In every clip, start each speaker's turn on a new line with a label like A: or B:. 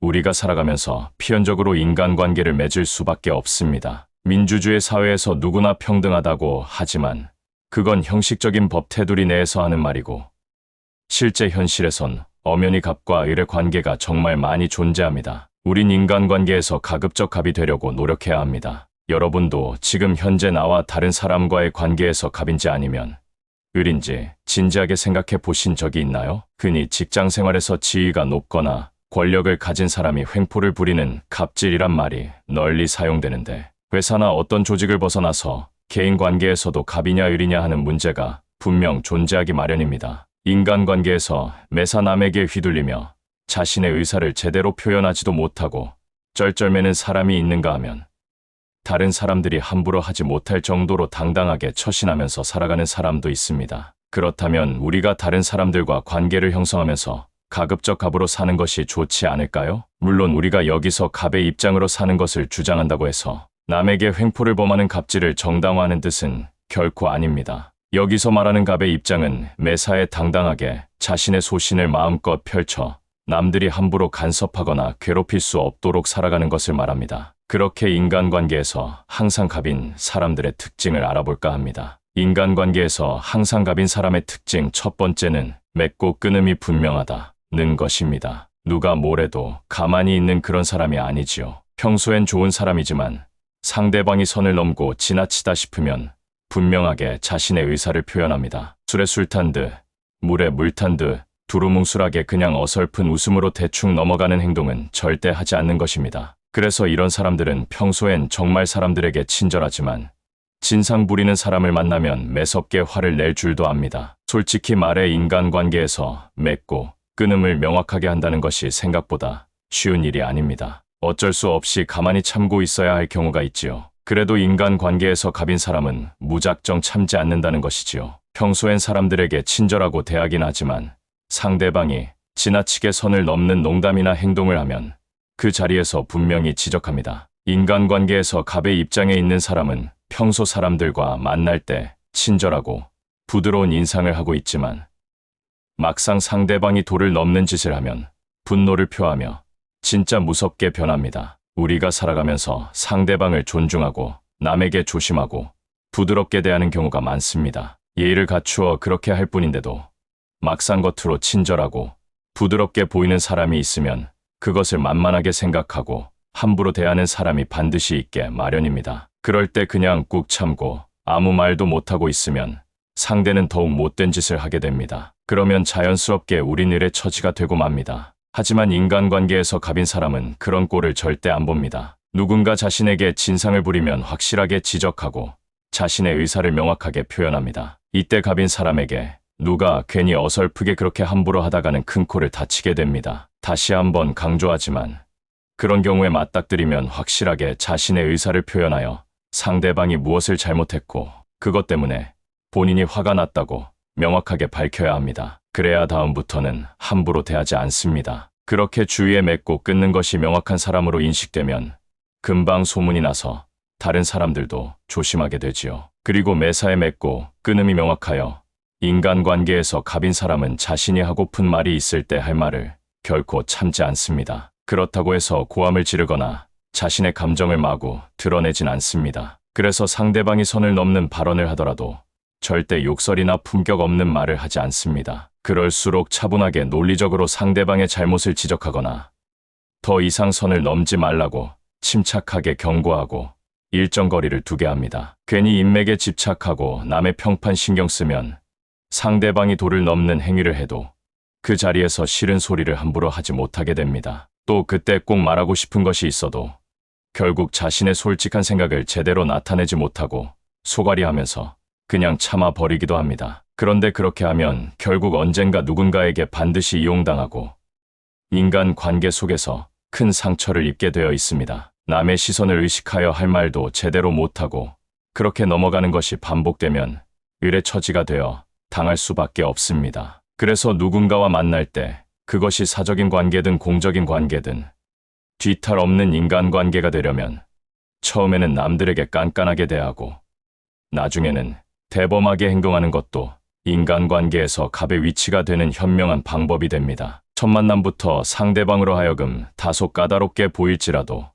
A: 우리가 살아가면서 필연적으로 인간관계를 맺을 수밖에 없습니다. 민주주의 사회에서 누구나 평등하다고 하지만 그건 형식적인 법 테두리 내에서 하는 말이고 실제 현실에선 엄연히 갑과 을의 관계가 정말 많이 존재합니다. 우린 인간관계에서 가급적 갑이 되려고 노력해야 합니다. 여러분도 지금 현재 나와 다른 사람과의 관계에서 갑인지 아니면 을인지 진지하게 생각해 보신 적이 있나요? 흔히 직장 생활에서 지위가 높거나 권력을 가진 사람이 횡포를 부리는 갑질이란 말이 널리 사용되는데 회사나 어떤 조직을 벗어나서 개인 관계에서도 갑이냐 을이냐 하는 문제가 분명 존재하기 마련입니다. 인간관계에서 매사 남에게 휘둘리며 자신의 의사를 제대로 표현하지도 못하고 쩔쩔매는 사람이 있는가 하면 다른 사람들이 함부로 하지 못할 정도로 당당하게 처신하면서 살아가는 사람도 있습니다. 그렇다면 우리가 다른 사람들과 관계를 형성하면서 가급적 갑으로 사는 것이 좋지 않을까요? 물론 우리가 여기서 갑의 입장으로 사는 것을 주장한다고 해서 남에게 횡포를 범하는 갑질을 정당화하는 뜻은 결코 아닙니다. 여기서 말하는 갑의 입장은 매사에 당당하게 자신의 소신을 마음껏 펼쳐 남들이 함부로 간섭하거나 괴롭힐 수 없도록 살아가는 것을 말합니다. 그렇게 인간관계에서 항상 갑인 사람들의 특징을 알아볼까 합니다. 인간관계에서 항상 갑인 사람의 특징 첫 번째는 맺고 끊음이 분명하다는 것입니다. 누가 뭐래도 가만히 있는 그런 사람이 아니지요. 평소엔 좋은 사람이지만 상대방이 선을 넘고 지나치다 싶으면 분명하게 자신의 의사를 표현합니다. 술에 술 탄 듯, 물에 물 탄 듯 두루뭉술하게 그냥 어설픈 웃음으로 대충 넘어가는 행동은 절대 하지 않는 것입니다. 그래서 이런 사람들은 평소엔 정말 사람들에게 친절하지만 진상 부리는 사람을 만나면 매섭게 화를 낼 줄도 압니다. 솔직히 말해 인간관계에서 맺고 끊음을 명확하게 한다는 것이 생각보다 쉬운 일이 아닙니다. 어쩔 수 없이 가만히 참고 있어야 할 경우가 있지요. 그래도 인간관계에서 갑인 사람은 무작정 참지 않는다는 것이지요. 평소엔 사람들에게 친절하고 대하긴 하지만 상대방이 지나치게 선을 넘는 농담이나 행동을 하면 그 자리에서 분명히 지적합니다. 인간관계에서 갑의 입장에 있는 사람은 평소 사람들과 만날 때 친절하고 부드러운 인상을 하고 있지만 막상 상대방이 도를 넘는 짓을 하면 분노를 표하며 진짜 무섭게 변합니다. 우리가 살아가면서 상대방을 존중하고 남에게 조심하고 부드럽게 대하는 경우가 많습니다. 예의를 갖추어 그렇게 할 뿐인데도 막상 겉으로 친절하고 부드럽게 보이는 사람이 있으면 그것을 만만하게 생각하고 함부로 대하는 사람이 반드시 있게 마련입니다. 그럴 때 그냥 꾹 참고 아무 말도 못하고 있으면 상대는 더욱 못된 짓을 하게 됩니다. 그러면 자연스럽게 우린 을의 처지가 되고 맙니다. 하지만 인간관계에서 갑인 사람은 그런 꼴을 절대 안 봅니다. 누군가 자신에게 진상을 부리면 확실하게 지적하고 자신의 의사를 명확하게 표현합니다. 이때 갑인 사람에게 누가 괜히 어설프게 그렇게 함부로 하다가는 큰 코를 다치게 됩니다. 다시 한번 강조하지만 그런 경우에 맞닥뜨리면 확실하게 자신의 의사를 표현하여 상대방이 무엇을 잘못했고 그것 때문에 본인이 화가 났다고 명확하게 밝혀야 합니다. 그래야 다음부터는 함부로 대하지 않습니다. 그렇게 주위에 맺고 끊는 것이 명확한 사람으로 인식되면 금방 소문이 나서 다른 사람들도 조심하게 되지요. 그리고 매사에 맺고 끊음이 명확하여 인간관계에서 갑인 사람은 자신이 하고픈 말이 있을 때 할 말을 결코 참지 않습니다. 그렇다고 해서 고함을 지르거나 자신의 감정을 마구 드러내진 않습니다. 그래서 상대방이 선을 넘는 발언을 하더라도 절대 욕설이나 품격 없는 말을 하지 않습니다. 그럴수록 차분하게 논리적으로 상대방의 잘못을 지적하거나 더 이상 선을 넘지 말라고 침착하게 경고하고 일정 거리를 두게 합니다. 괜히 인맥에 집착하고 남의 평판 신경 쓰면 상대방이 도를 넘는 행위를 해도 그 자리에서 싫은 소리를 함부로 하지 못하게 됩니다. 또 그때 꼭 말하고 싶은 것이 있어도 결국 자신의 솔직한 생각을 제대로 나타내지 못하고 소갈이하면서 그냥 참아버리기도 합니다. 그런데 그렇게 하면 결국 언젠가 누군가에게 반드시 이용당하고 인간 관계 속에서 큰 상처를 입게 되어 있습니다. 남의 시선을 의식하여 할 말도 제대로 못하고 그렇게 넘어가는 것이 반복되면 을의 처지가 되어 당할 수밖에 없습니다. 그래서 누군가와 만날 때 그것이 사적인 관계든 공적인 관계든 뒤탈 없는 인간관계가 되려면 처음에는 남들에게 깐깐하게 대하고 나중에는 대범하게 행동하는 것도 인간관계에서 갑의 위치가 되는 현명한 방법이 됩니다. 첫 만남부터 상대방으로 하여금 다소 까다롭게 보일지라도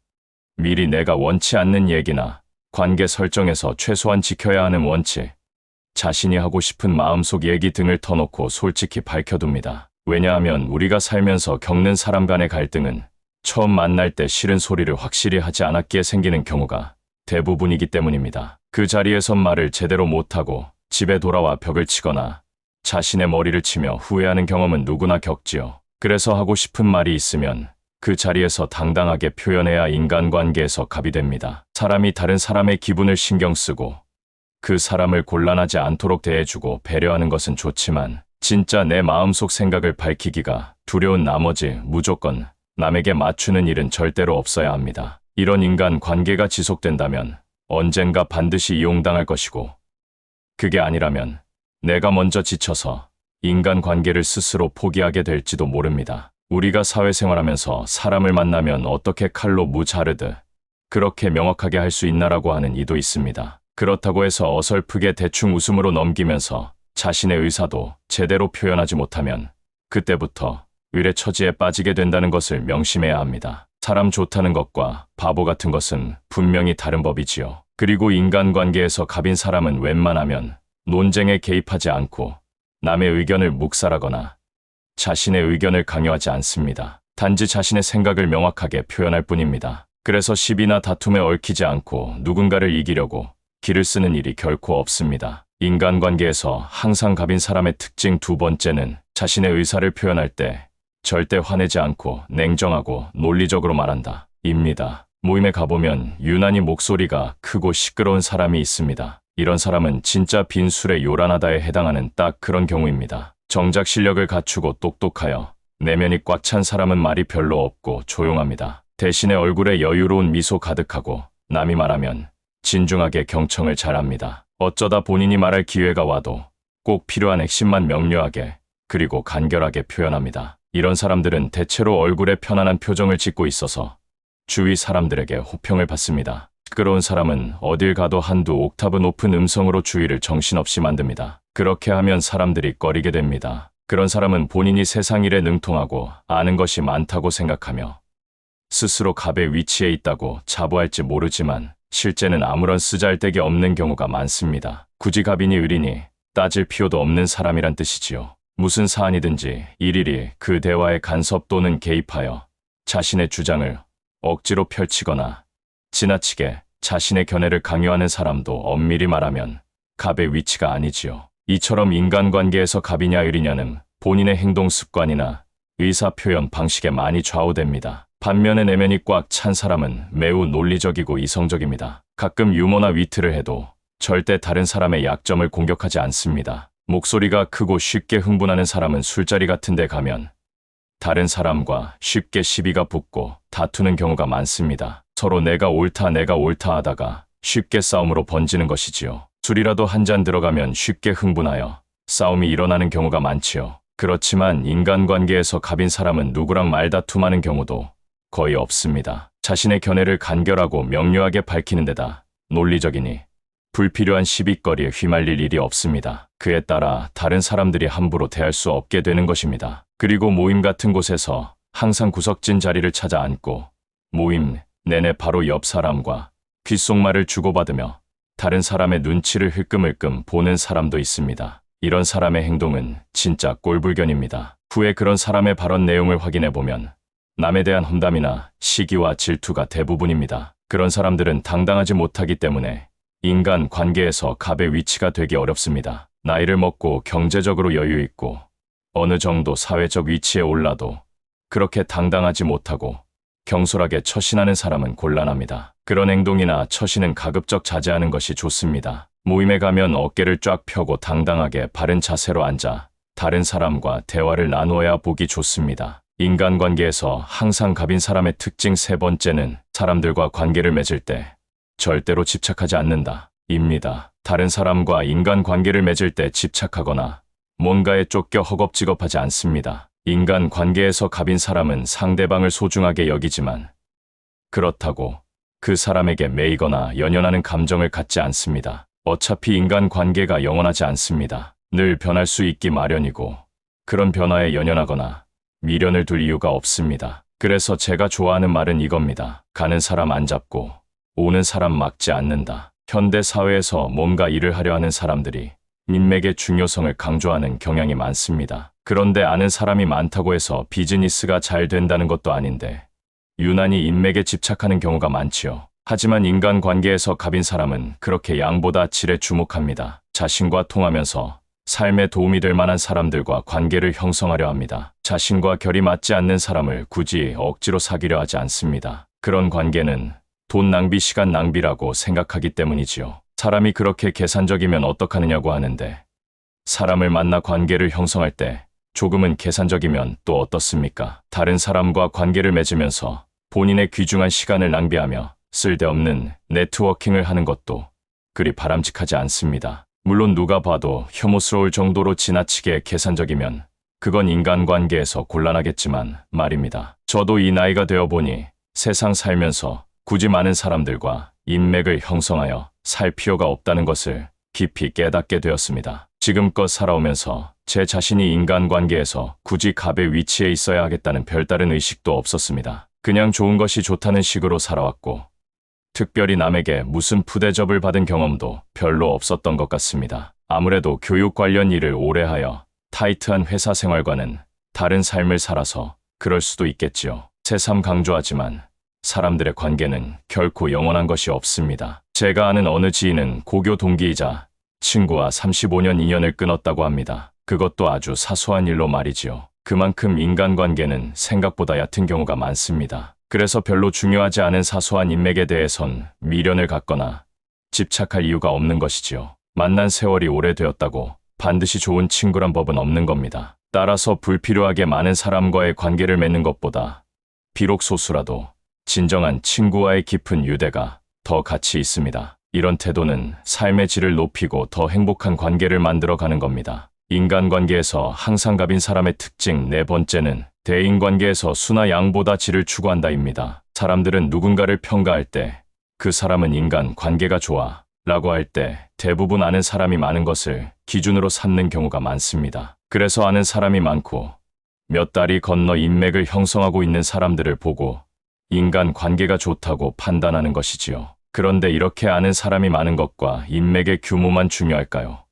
A: 미리 내가 원치 않는 얘기나 관계 설정에서 최소한 지켜야 하는 원칙, 자신이 하고 싶은 마음속 얘기 등을 터놓고 솔직히 밝혀둡니다. 왜냐하면 우리가 살면서 겪는 사람 간의 갈등은 처음 만날 때 싫은 소리를 확실히 하지 않았기에 생기는 경우가 대부분이기 때문입니다. 그 자리에선 말을 제대로 못하고 집에 돌아와 벽을 치거나 자신의 머리를 치며 후회하는 경험은 누구나 겪지요. 그래서 하고 싶은 말이 있으면 그 자리에서 당당하게 표현해야 인간관계에서 갑이 됩니다. 사람이 다른 사람의 기분을 신경 쓰고 그 사람을 곤란하지 않도록 대해주고 배려하는 것은 좋지만 진짜 내 마음속 생각을 밝히기가 두려운 나머지 무조건 남에게 맞추는 일은 절대로 없어야 합니다. 이런 인간관계가 지속된다면 언젠가 반드시 이용당할 것이고 그게 아니라면 내가 먼저 지쳐서 인간관계를 스스로 포기하게 될지도 모릅니다. 우리가 사회생활하면서 사람을 만나면 어떻게 칼로 무 자르듯 그렇게 명확하게 할 수 있나라고 하는 이도 있습니다. 그렇다고 해서 어설프게 대충 웃음으로 넘기면서 자신의 의사도 제대로 표현하지 못하면 그때부터 의뢰처지에 빠지게 된다는 것을 명심해야 합니다. 사람 좋다는 것과 바보 같은 것은 분명히 다른 법이지요. 그리고 인간관계에서 갑인 사람은 웬만하면 논쟁에 개입하지 않고 남의 의견을 묵살하거나 자신의 의견을 강요하지 않습니다. 단지 자신의 생각을 명확하게 표현할 뿐입니다. 그래서 시비나 다툼에 얽히지 않고 누군가를 이기려고 기를 쓰는 일이 결코 없습니다. 인간관계에서 항상 갑인 사람의 특징 두 번째는 자신의 의사를 표현할 때 절대 화내지 않고 냉정하고 논리적으로 말한다. 입니다. 모임에 가보면 유난히 목소리가 크고 시끄러운 사람이 있습니다. 이런 사람은 진짜 빈술에 요란하다에 해당하는 딱 그런 경우입니다. 정작 실력을 갖추고 똑똑하여 내면이 꽉 찬 사람은 말이 별로 없고 조용합니다. 대신에 얼굴에 여유로운 미소 가득하고 남이 말하면 진중하게 경청을 잘합니다. 어쩌다 본인이 말할 기회가 와도 꼭 필요한 핵심만 명료하게 그리고 간결하게 표현합니다. 이런 사람들은 대체로 얼굴에 편안한 표정을 짓고 있어서 주위 사람들에게 호평을 받습니다. 시끄러운 사람은 어딜 가도 한두 옥타브 높은 음성으로 주위를 정신없이 만듭니다. 그렇게 하면 사람들이 꺼리게 됩니다. 그런 사람은 본인이 세상 일에 능통하고 아는 것이 많다고 생각하며 스스로 갑의 위치에 있다고 자부할지 모르지만 실제는 아무런 쓰잘데기 없는 경우가 많습니다. 굳이 갑이니 의리니 따질 필요도 없는 사람이란 뜻이지요. 무슨 사안이든지 일일이 그 대화에 간섭 또는 개입하여 자신의 주장을 억지로 펼치거나 지나치게 자신의 견해를 강요하는 사람도 엄밀히 말하면 갑의 위치가 아니지요. 이처럼 인간관계에서 갑이냐 의리냐는 본인의 행동 습관이나 의사표현 방식에 많이 좌우됩니다. 반면에 내면이 꽉 찬 사람은 매우 논리적이고 이성적입니다. 가끔 유머나 위트를 해도 절대 다른 사람의 약점을 공격하지 않습니다. 목소리가 크고 쉽게 흥분하는 사람은 술자리 같은 데 가면 다른 사람과 쉽게 시비가 붙고 다투는 경우가 많습니다. 서로 내가 옳다 하다가 쉽게 싸움으로 번지는 것이지요. 술이라도 한 잔 들어가면 쉽게 흥분하여 싸움이 일어나는 경우가 많지요. 그렇지만 인간관계에서 갑인 사람은 누구랑 말다툼하는 경우도 거의 없습니다. 자신의 견해를 간결하고 명료하게 밝히는 데다 논리적이니 불필요한 시비거리에 휘말릴 일이 없습니다. 그에 따라 다른 사람들이 함부로 대할 수 없게 되는 것입니다. 그리고 모임 같은 곳에서 항상 구석진 자리를 찾아 앉고 모임 내내 바로 옆 사람과 귓속말을 주고받으며 다른 사람의 눈치를 흘끔흘끔 보는 사람도 있습니다. 이런 사람의 행동은 진짜 꼴불견입니다. 후에 그런 사람의 발언 내용을 확인해보면 남에 대한 험담이나 시기와 질투가 대부분입니다. 그런 사람들은 당당하지 못하기 때문에 인간 관계에서 갑의 위치가 되기 어렵습니다. 나이를 먹고 경제적으로 여유 있고 어느 정도 사회적 위치에 올라도 그렇게 당당하지 못하고 경솔하게 처신하는 사람은 곤란합니다. 그런 행동이나 처신은 가급적 자제하는 것이 좋습니다. 모임에 가면 어깨를 쫙 펴고 당당하게 바른 자세로 앉아 다른 사람과 대화를 나누어야 보기 좋습니다. 인간관계에서 항상 갑인 사람의 특징 세 번째는 사람들과 관계를 맺을 때 절대로 집착하지 않는다. 입니다. 다른 사람과 인간관계를 맺을 때 집착하거나 뭔가에 쫓겨 허겁지겁하지 않습니다. 인간관계에서 갑인 사람은 상대방을 소중하게 여기지만 그렇다고 그 사람에게 매이거나 연연하는 감정을 갖지 않습니다. 어차피 인간관계가 영원하지 않습니다. 늘 변할 수 있기 마련이고 그런 변화에 연연하거나 미련을 둘 이유가 없습니다. 그래서 제가 좋아하는 말은 이겁니다. 가는 사람 안 잡고 오는 사람 막지 않는다. 현대 사회에서 뭔가 일을 하려 하는 사람들이 인맥의 중요성을 강조하는 경향이 많습니다. 그런데 아는 사람이 많다고 해서 비즈니스가 잘 된다는 것도 아닌데 유난히 인맥에 집착하는 경우가 많지요. 하지만 인간관계에서 갑인 사람은 그렇게 양보다 질에 주목합니다. 자신과 통하면서 삶에 도움이 될 만한 사람들과 관계를 형성하려 합니다. 자신과 결이 맞지 않는 사람을 굳이 억지로 사귀려 하지 않습니다. 그런 관계는 돈 낭비, 시간 낭비라고 생각하기 때문이지요. 사람이 그렇게 계산적이면 어떡하느냐고 하는데 사람을 만나 관계를 형성할 때 조금은 계산적이면 또 어떻습니까? 다른 사람과 관계를 맺으면서 본인의 귀중한 시간을 낭비하며 쓸데없는 네트워킹을 하는 것도 그리 바람직하지 않습니다. 물론 누가 봐도 혐오스러울 정도로 지나치게 계산적이면 그건 인간관계에서 곤란하겠지만 말입니다. 저도 이 나이가 되어 보니 세상 살면서 굳이 많은 사람들과 인맥을 형성하여 살 필요가 없다는 것을 깊이 깨닫게 되었습니다. 지금껏 살아오면서 제 자신이 인간관계에서 굳이 갑의 위치에 있어야 하겠다는 별다른 의식도 없었습니다. 그냥 좋은 것이 좋다는 식으로 살아왔고 특별히 남에게 무슨 푸대접을 받은 경험도 별로 없었던 것 같습니다. 아무래도 교육 관련 일을 오래 하여 타이트한 회사 생활과는 다른 삶을 살아서 그럴 수도 있겠지요. 새삼 강조하지만 사람들의 관계는 결코 영원한 것이 없습니다. 제가 아는 어느 지인은 고교 동기이자 친구와 35년 인연을 끊었다고 합니다. 그것도 아주 사소한 일로 말이지요. 그만큼 인간관계는 생각보다 얕은 경우가 많습니다. 그래서 별로 중요하지 않은 사소한 인맥에 대해선 미련을 갖거나 집착할 이유가 없는 것이지요. 만난 세월이 오래되었다고 반드시 좋은 친구란 법은 없는 겁니다. 따라서 불필요하게 많은 사람과의 관계를 맺는 것보다 비록 소수라도 진정한 친구와의 깊은 유대가 더 가치 있습니다. 이런 태도는 삶의 질을 높이고 더 행복한 관계를 만들어가는 겁니다. 인간관계에서 항상 갑인 사람의 특징 네 번째는 대인관계에서 수나 양보다 질을 추구한다입니다. 사람들은 누군가를 평가할 때 그 사람은 인간관계가 좋아 라고 할 때 대부분 아는 사람이 많은 것을 기준으로 삼는 경우가 많습니다. 그래서 아는 사람이 많고 몇 다리 건너 인맥을 형성하고 있는 사람들을 보고 인간관계가 좋다고 판단하는 것이지요. 그런데 이렇게 아는 사람이 많은 것과 인맥의 규모만 중요할까요?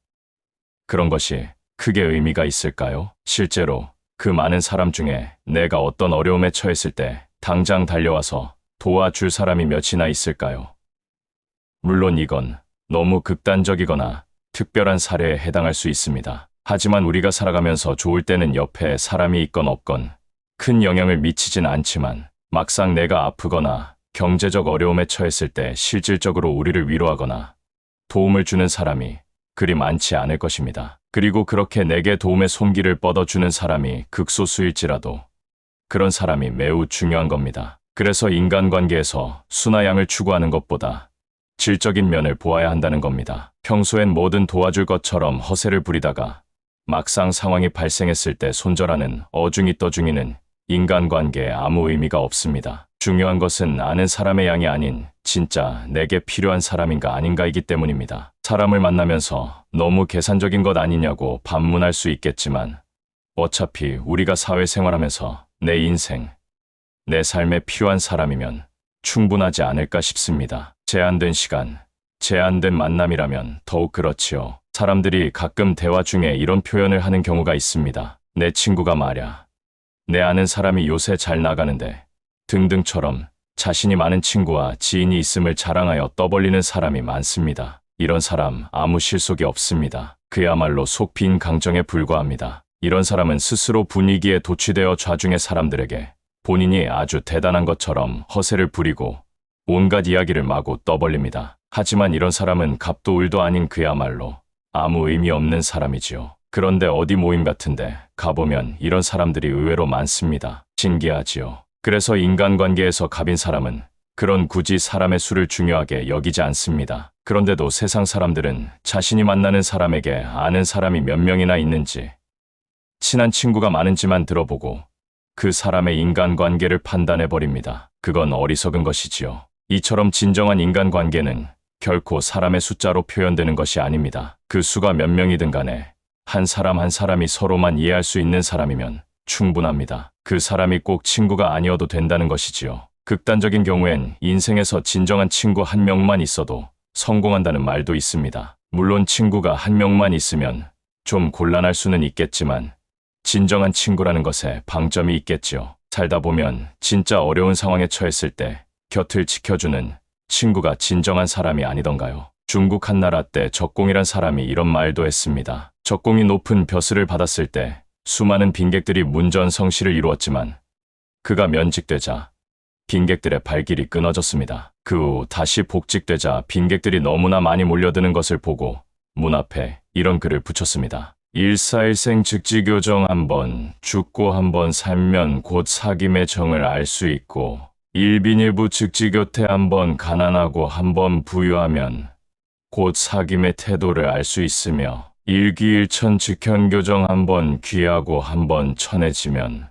A: 그런 것이 크게 의미가 있을까요? 실제로 그 많은 사람 중에 내가 어떤 어려움에 처했을 때 당장 달려와서 도와줄 사람이 몇이나 있을까요? 물론 이건 너무 극단적이거나 특별한 사례에 해당할 수 있습니다. 하지만 우리가 살아가면서 좋을 때는 옆에 사람이 있건 없건 큰 영향을 미치진 않지만 막상 내가 아프거나 경제적 어려움에 처했을 때 실질적으로 우리를 위로하거나 도움을 주는 사람이 그리 많지 않을 것입니다. 그리고 그렇게 내게 도움의 손길을 뻗어주는 사람이 극소수일지라도 그런 사람이 매우 중요한 겁니다. 그래서 인간관계에서 수나 양을 추구하는 것보다 질적인 면을 보아야 한다는 겁니다. 평소엔 뭐든 도와줄 것처럼 허세를 부리다가 막상 상황이 발생했을 때 손절하는 어중이 떠중이는 인간관계에 아무 의미가 없습니다. 중요한 것은 아는 사람의 양이 아닌 진짜 내게 필요한 사람인가 아닌가이기 때문입니다. 사람을 만나면서 너무 계산적인 것 아니냐고 반문할 수 있겠지만 어차피 우리가 사회생활하면서 내 인생, 내 삶에 필요한 사람이면 충분하지 않을까 싶습니다. 제한된 시간, 제한된 만남이라면 더욱 그렇지요. 사람들이 가끔 대화 중에 이런 표현을 하는 경우가 있습니다. 내 친구가 말야. 내 아는 사람이 요새 잘 나가는데 등등처럼 자신이 많은 친구와 지인이 있음을 자랑하여 떠벌리는 사람이 많습니다. 이런 사람 아무 실속이 없습니다. 그야말로 속 빈 강정에 불과합니다. 이런 사람은 스스로 분위기에 도취되어 좌중의 사람들에게 본인이 아주 대단한 것처럼 허세를 부리고 온갖 이야기를 마구 떠벌립니다. 하지만 이런 사람은 갑도 을도 아닌 그야말로 아무 의미 없는 사람이지요. 그런데 어디 모임 같은데 가보면 이런 사람들이 의외로 많습니다. 신기하지요. 그래서 인간관계에서 갑인 사람은 그런 굳이 사람의 수를 중요하게 여기지 않습니다. 그런데도 세상 사람들은 자신이 만나는 사람에게 아는 사람이 몇 명이나 있는지, 친한 친구가 많은지만 들어보고 그 사람의 인간관계를 판단해버립니다. 그건 어리석은 것이지요. 이처럼 진정한 인간관계는 결코 사람의 숫자로 표현되는 것이 아닙니다. 그 수가 몇 명이든 간에 한 사람 한 사람이 서로만 이해할 수 있는 사람이면 충분합니다. 그 사람이 꼭 친구가 아니어도 된다는 것이지요. 극단적인 경우엔 인생에서 진정한 친구 한 명만 있어도 성공한다는 말도 있습니다. 물론 친구가 한 명만 있으면 좀 곤란할 수는 있겠지만 진정한 친구라는 것에 방점이 있겠지요. 살다 보면 진짜 어려운 상황에 처했을 때 곁을 지켜주는 친구가 진정한 사람이 아니던가요? 중국 한나라 때 적공이란 사람이 이런 말도 했습니다. 적공이 높은 벼슬을 받았을 때 수많은 빈객들이 문전성시를 이루었지만 그가 면직되자 빈객들의 발길이 끊어졌습니다. 그 후 다시 복직되자 빈객들이 너무나 많이 몰려드는 것을 보고 문 앞에 이런 글을 붙였습니다. 일사일생 즉지교정 한번 죽고 한번 살면 곧 사김의 정을 알 수 있고 일빈일부 즉지교태 한번 가난하고 한번 부유하면 곧 사김의 태도를 알 수 있으며 일기일천 즉현교정 한번 귀하고 한번 천해지면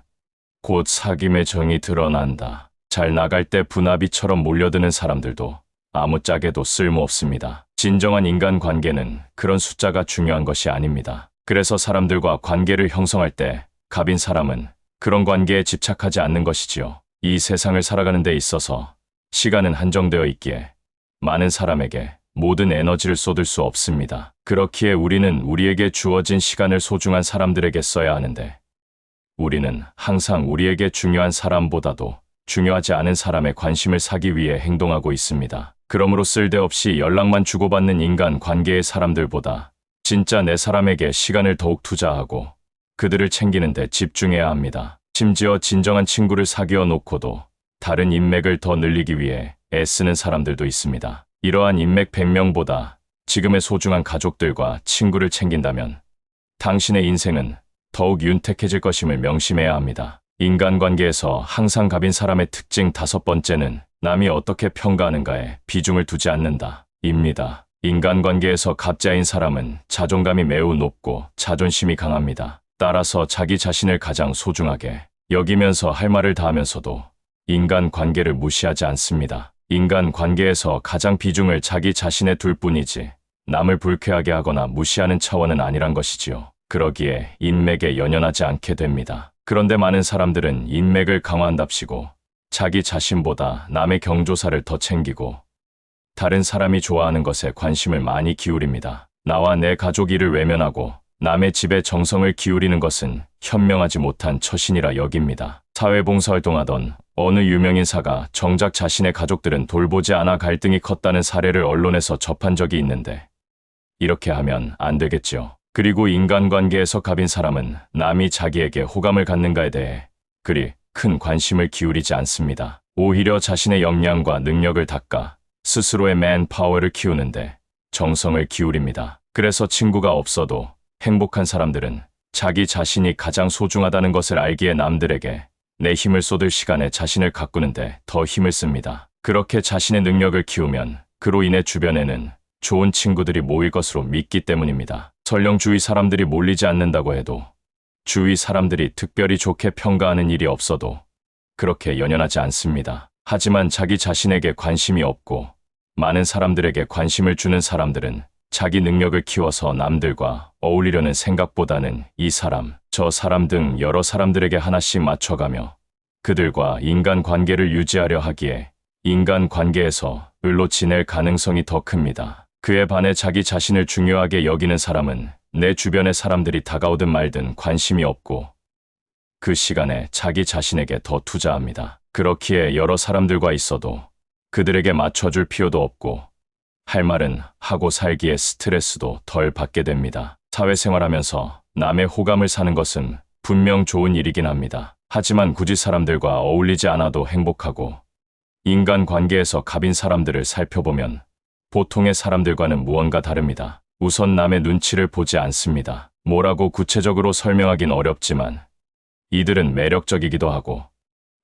A: 곧 사김의 정이 드러난다. 잘 나갈 때 분화비처럼 몰려드는 사람들도 아무짝에도 쓸모없습니다. 진정한 인간관계는 그런 숫자가 중요한 것이 아닙니다. 그래서 사람들과 관계를 형성할 때 갑인 사람은 그런 관계에 집착하지 않는 것이지요. 이 세상을 살아가는 데 있어서 시간은 한정되어 있기에 많은 사람에게 모든 에너지를 쏟을 수 없습니다. 그렇기에 우리는 우리에게 주어진 시간을 소중한 사람들에게 써야 하는데 우리는 항상 우리에게 중요한 사람보다도 중요하지 않은 사람의 관심을 사기 위해 행동하고 있습니다. 그러므로 쓸데없이 연락만 주고받는 인간 관계의 사람들보다 진짜 내 사람에게 시간을 더욱 투자하고 그들을 챙기는 데 집중해야 합니다. 심지어 진정한 친구를 사귀어 놓고도 다른 인맥을 더 늘리기 위해 애쓰는 사람들도 있습니다. 이러한 인맥 100명보다 지금의 소중한 가족들과 친구를 챙긴다면 당신의 인생은 더욱 윤택해질 것임을 명심해야 합니다. 인간관계에서 항상 갑인 사람의 특징 5번째는 남이 어떻게 평가하는가에 비중을 두지 않는다 입니다. 인간관계에서 갑자인 사람은 자존감이 매우 높고 자존심이 강합니다. 따라서 자기 자신을 가장 소중하게 여기면서 할 말을 다하면서도 인간관계를 무시하지 않습니다. 인간관계에서 가장 비중을 자기 자신에 둘 뿐이지 남을 불쾌하게 하거나 무시하는 차원은 아니란 것이지요. 그러기에 인맥에 연연하지 않게 됩니다. 그런데 많은 사람들은 인맥을 강화한답시고 자기 자신보다 남의 경조사를 더 챙기고 다른 사람이 좋아하는 것에 관심을 많이 기울입니다. 나와 내 가족 일을 외면하고 남의 집에 정성을 기울이는 것은 현명하지 못한 처신이라 여깁니다. 사회봉사활동하던 어느 유명인사가 정작 자신의 가족들은 돌보지 않아 갈등이 컸다는 사례를 언론에서 접한 적이 있는데 이렇게 하면 안 되겠죠. 그리고 인간관계에서 갑인 사람은 남이 자기에게 호감을 갖는가에 대해 그리 큰 관심을 기울이지 않습니다. 오히려 자신의 역량과 능력을 닦아 스스로의 맨파워를 키우는데 정성을 기울입니다. 그래서 친구가 없어도 행복한 사람들은 자기 자신이 가장 소중하다는 것을 알기에 남들에게 내 힘을 쏟을 시간에 자신을 가꾸는데 더 힘을 씁니다. 그렇게 자신의 능력을 키우면 그로 인해 주변에는 좋은 친구들이 모일 것으로 믿기 때문입니다. 설령 주위 사람들이 몰리지 않는다고 해도 주위 사람들이 특별히 좋게 평가하는 일이 없어도 그렇게 연연하지 않습니다. 하지만 자기 자신에게 관심이 없고 많은 사람들에게 관심을 주는 사람들은 자기 능력을 키워서 남들과 어울리려는 생각보다는 이 사람, 저 사람 등 여러 사람들에게 하나씩 맞춰가며 그들과 인간관계를 유지하려 하기에 인간관계에서 을로 지낼 가능성이 더 큽니다. 그에 반해 자기 자신을 중요하게 여기는 사람은 내 주변의 사람들이 다가오든 말든 관심이 없고 그 시간에 자기 자신에게 더 투자합니다. 그렇기에 여러 사람들과 있어도 그들에게 맞춰줄 필요도 없고 할 말은 하고 살기에 스트레스도 덜 받게 됩니다. 사회생활하면서 남의 호감을 사는 것은 분명 좋은 일이긴 합니다. 하지만 굳이 사람들과 어울리지 않아도 행복하고 인간관계에서 갑인 사람들을 살펴보면 보통의 사람들과는 무언가 다릅니다. 우선 남의 눈치를 보지 않습니다. 뭐라고 구체적으로 설명하긴 어렵지만 이들은 매력적이기도 하고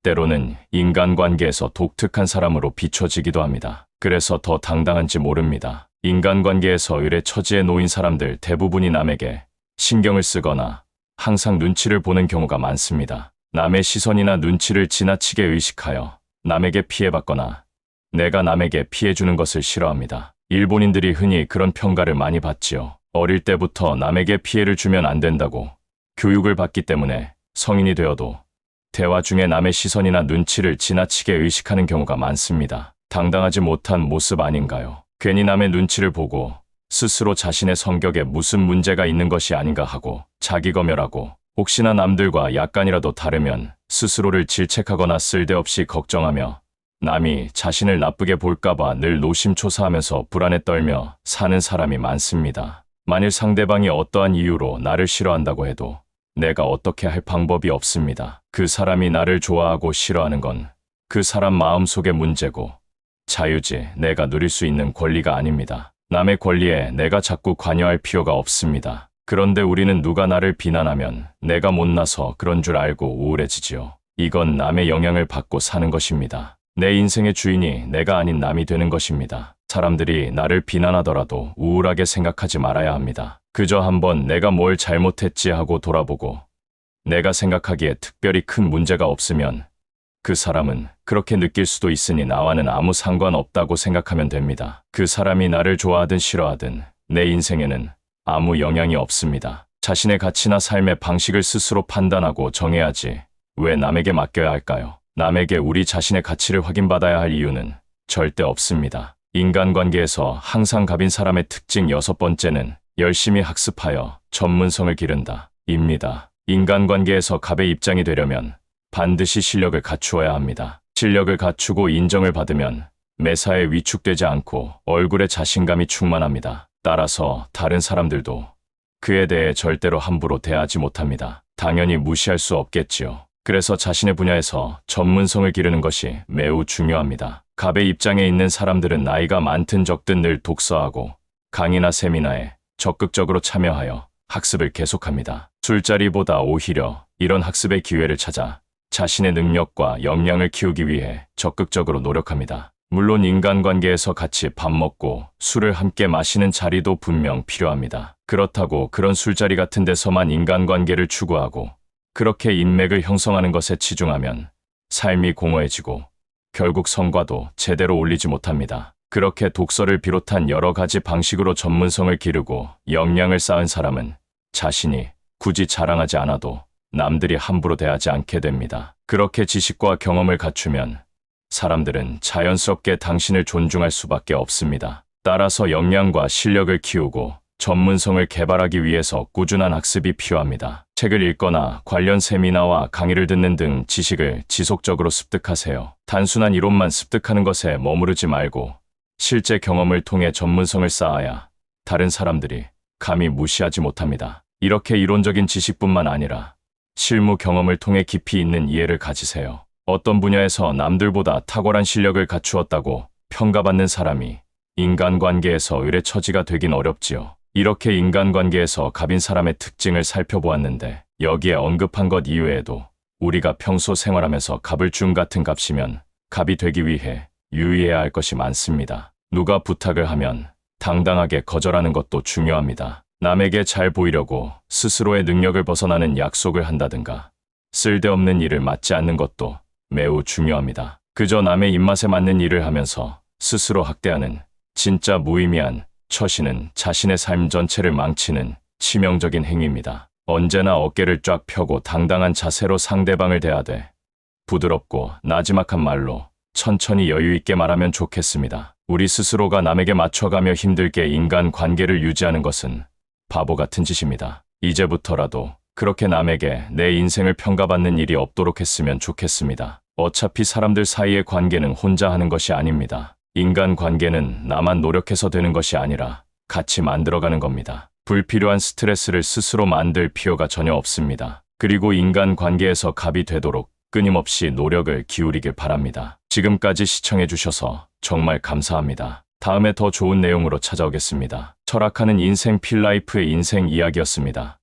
A: 때로는 인간관계에서 독특한 사람으로 비춰지기도 합니다. 그래서 더 당당한지 모릅니다. 인간관계에서 을의 처지에 놓인 사람들 대부분이 남에게 신경을 쓰거나 항상 눈치를 보는 경우가 많습니다. 남의 시선이나 눈치를 지나치게 의식하여 남에게 피해받거나 내가 남에게 피해주는 것을 싫어합니다. 일본인들이 흔히 그런 평가를 많이 받지요. 어릴 때부터 남에게 피해를 주면 안 된다고 교육을 받기 때문에 성인이 되어도 대화 중에 남의 시선이나 눈치를 지나치게 의식하는 경우가 많습니다. 당당하지 못한 모습 아닌가요? 괜히 남의 눈치를 보고 스스로 자신의 성격에 무슨 문제가 있는 것이 아닌가 하고 자기 검열하고 혹시나 남들과 약간이라도 다르면 스스로를 질책하거나 쓸데없이 걱정하며 남이 자신을 나쁘게 볼까봐 늘 노심초사하면서 불안에 떨며 사는 사람이 많습니다. 만일 상대방이 어떠한 이유로 나를 싫어한다고 해도 내가 어떻게 할 방법이 없습니다. 그 사람이 나를 좋아하고 싫어하는 건 그 사람 마음속의 문제고 자유지 내가 누릴 수 있는 권리가 아닙니다. 남의 권리에 내가 자꾸 관여할 필요가 없습니다. 그런데 우리는 누가 나를 비난하면 내가 못나서 그런 줄 알고 우울해지지요. 이건 남의 영향을 받고 사는 것입니다. 내 인생의 주인이 내가 아닌 남이 되는 것입니다. 사람들이 나를 비난하더라도 우울하게 생각하지 말아야 합니다. 그저 한번 내가 뭘 잘못했지 하고 돌아보고 내가 생각하기에 특별히 큰 문제가 없으면 그 사람은 그렇게 느낄 수도 있으니 나와는 아무 상관없다고 생각하면 됩니다. 그 사람이 나를 좋아하든 싫어하든 내 인생에는 아무 영향이 없습니다. 자신의 가치나 삶의 방식을 스스로 판단하고 정해야지 왜 남에게 맡겨야 할까요? 남에게 우리 자신의 가치를 확인받아야 할 이유는 절대 없습니다. 인간관계에서 항상 갑인 사람의 특징 6번째는 열심히 학습하여 전문성을 기른다 입니다. 인간관계에서 갑의 입장이 되려면 반드시 실력을 갖추어야 합니다. 실력을 갖추고 인정을 받으면 매사에 위축되지 않고 얼굴에 자신감이 충만합니다. 따라서 다른 사람들도 그에 대해 절대로 함부로 대하지 못합니다. 당연히 무시할 수 없겠지요. 그래서 자신의 분야에서 전문성을 기르는 것이 매우 중요합니다. 갑의 입장에 있는 사람들은 나이가 많든 적든 늘 독서하고 강의나 세미나에 적극적으로 참여하여 학습을 계속합니다. 술자리보다 오히려 이런 학습의 기회를 찾아 자신의 능력과 역량을 키우기 위해 적극적으로 노력합니다. 물론 인간관계에서 같이 밥 먹고 술을 함께 마시는 자리도 분명 필요합니다. 그렇다고 그런 술자리 같은 데서만 인간관계를 추구하고 그렇게 인맥을 형성하는 것에 치중하면 삶이 공허해지고 결국 성과도 제대로 올리지 못합니다. 그렇게 독서를 비롯한 여러 가지 방식으로 전문성을 기르고 역량을 쌓은 사람은 자신이 굳이 자랑하지 않아도 남들이 함부로 대하지 않게 됩니다. 그렇게 지식과 경험을 갖추면 사람들은 자연스럽게 당신을 존중할 수밖에 없습니다. 따라서 역량과 실력을 키우고 전문성을 개발하기 위해서 꾸준한 학습이 필요합니다. 책을 읽거나 관련 세미나와 강의를 듣는 등 지식을 지속적으로 습득하세요. 단순한 이론만 습득하는 것에 머무르지 말고 실제 경험을 통해 전문성을 쌓아야 다른 사람들이 감히 무시하지 못합니다. 이렇게 이론적인 지식뿐만 아니라 실무 경험을 통해 깊이 있는 이해를 가지세요. 어떤 분야에서 남들보다 탁월한 실력을 갖추었다고 평가받는 사람이 인간관계에서 을의 처지가 되긴 어렵지요. 이렇게 인간관계에서 갑인 사람의 특징을 살펴보았는데 여기에 언급한 것 이외에도 우리가 평소 생활하면서 갑을 중 같은 값이면 갑이 되기 위해 유의해야 할 것이 많습니다. 누가 부탁을 하면 당당하게 거절하는 것도 중요합니다. 남에게 잘 보이려고 스스로의 능력을 벗어나는 약속을 한다든가 쓸데없는 일을 맡지 않는 것도 매우 중요합니다. 그저 남의 입맛에 맞는 일을 하면서 스스로 학대하는 진짜 무의미한 처신은 자신의 삶 전체를 망치는 치명적인 행위입니다. 언제나 어깨를 쫙 펴고 당당한 자세로 상대방을 대하되 부드럽고 나지막한 말로 천천히 여유 있게 말하면 좋겠습니다. 우리 스스로가 남에게 맞춰가며 힘들게 인간 관계를 유지하는 것은 바보 같은 짓입니다. 이제부터라도 그렇게 남에게 내 인생을 평가받는 일이 없도록 했으면 좋겠습니다. 어차피 사람들 사이의 관계는 혼자 하는 것이 아닙니다. 인간 관계는 나만 노력해서 되는 것이 아니라 같이 만들어가는 겁니다. 불필요한 스트레스를 스스로 만들 필요가 전혀 없습니다. 그리고 인간 관계에서 갑이 되도록 끊임없이 노력을 기울이길 바랍니다. 지금까지 시청해주셔서 정말 감사합니다. 다음에 더 좋은 내용으로 찾아오겠습니다. 철학하는 인생 필라이프의 인생 이야기였습니다.